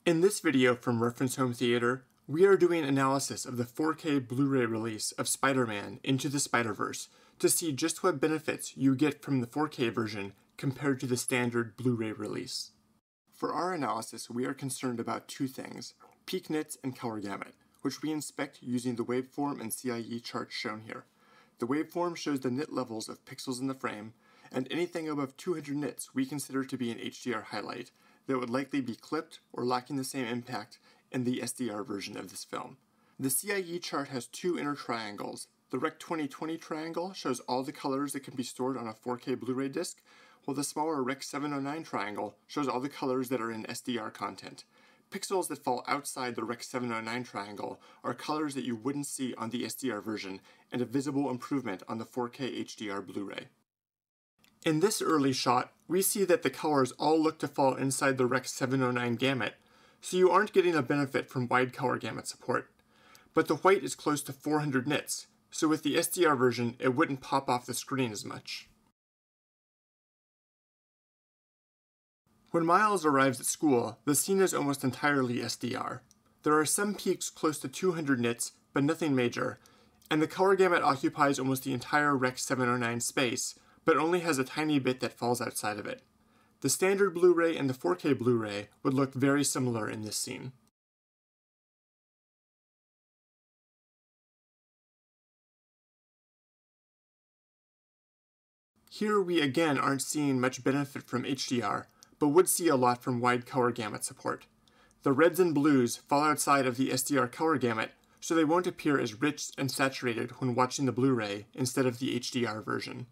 In this video from Reference Home Theater, we are doing analysis of the 4K Blu-ray release of Spider-Man Into the Spider-Verse to see just what benefits you get from the 4K version compared to the standard Blu-ray release. For our analysis, we are concerned about two things: peak nits and color gamut, which we inspect using the waveform and CIE chart shown here. The waveform shows the nit levels of pixels in the frame, and anything above 200 nits we consider to be an HDR highlight that would likely be clipped or lacking the same impact in the SDR version of this film. The CIE chart has two inner triangles. The Rec 2020 triangle shows all the colors that can be stored on a 4K Blu-ray disc, while the smaller Rec 709 triangle shows all the colors that are in SDR content. Pixels that fall outside the Rec 709 triangle are colors that you wouldn't see on the SDR version and a visible improvement on the 4K HDR Blu-ray. In this early shot, we see that the colors all look to fall inside the Rec 709 gamut, so you aren't getting a benefit from wide color gamut support. But the white is close to 400 nits, so with the SDR version it wouldn't pop off the screen as much. When Miles arrives at school, the scene is almost entirely SDR. There are some peaks close to 200 nits, but nothing major, and the color gamut occupies almost the entire Rec 709 space, but only has a tiny bit that falls outside of it. The standard Blu-ray and the 4K Blu-ray would look very similar in this scene. Here we again aren't seeing much benefit from HDR, but would see a lot from wide color gamut support. The reds and blues fall outside of the SDR color gamut, so they won't appear as rich and saturated when watching the Blu-ray instead of the HDR version.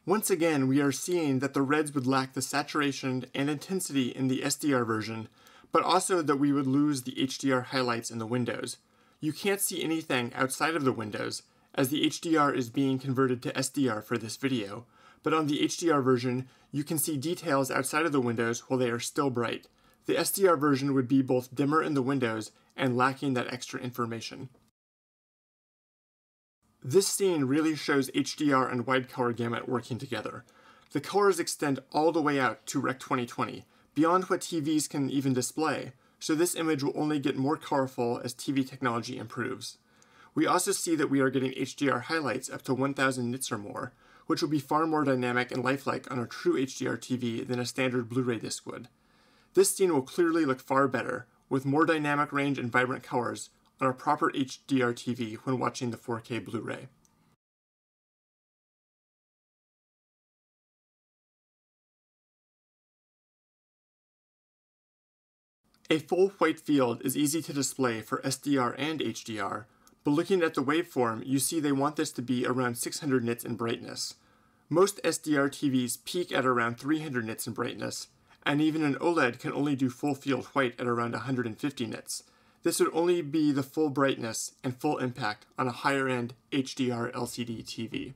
Once again, we are seeing that the reds would lack the saturation and intensity in the SDR version, but also that we would lose the HDR highlights in the windows. You can't see anything outside of the windows, as the HDR is being converted to SDR for this video, but on the HDR version, you can see details outside of the windows while they are still bright. The SDR version would be both dimmer in the windows and lacking that extra information. This scene really shows HDR and wide color gamut working together. The colors extend all the way out to Rec 2020, beyond what TVs can even display, so this image will only get more colorful as TV technology improves. We also see that we are getting HDR highlights up to 1000 nits or more, which will be far more dynamic and lifelike on a true HDR TV than a standard Blu-ray disc would. This scene will clearly look far better, with more dynamic range and vibrant colors, on a proper HDR TV when watching the 4K Blu-ray. A full white field is easy to display for SDR and HDR, but looking at the waveform, you see they want this to be around 600 nits in brightness. Most SDR TVs peak at around 300 nits in brightness, and even an OLED can only do full field white at around 150 nits. This would only be the full brightness and full impact on a higher-end HDR LCD TV.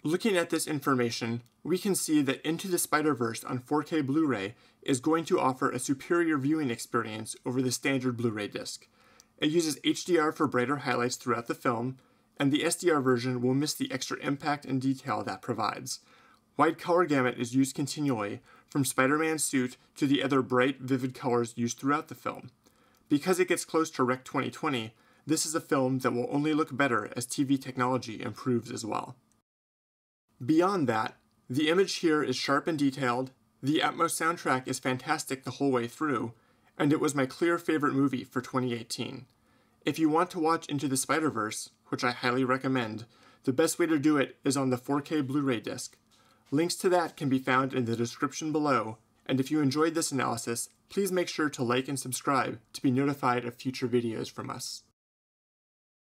Looking at this information, we can see that Into the Spider-Verse on 4K Blu-ray is going to offer a superior viewing experience over the standard Blu-ray disc. It uses HDR for brighter highlights throughout the film, and the SDR version will miss the extra impact and detail that provides. Wide color gamut is used continually, from Spider-Man's suit to the other bright, vivid colors used throughout the film. Because it gets close to Rec 2020, this is a film that will only look better as TV technology improves as well. Beyond that, the image here is sharp and detailed, the Atmos soundtrack is fantastic the whole way through, and it was my clear favorite movie for 2018. If you want to watch Into the Spider-Verse, which I highly recommend, the best way to do it is on the 4K Blu-ray disc. Links to that can be found in the description below, and if you enjoyed this analysis, please make sure to like and subscribe to be notified of future videos from us.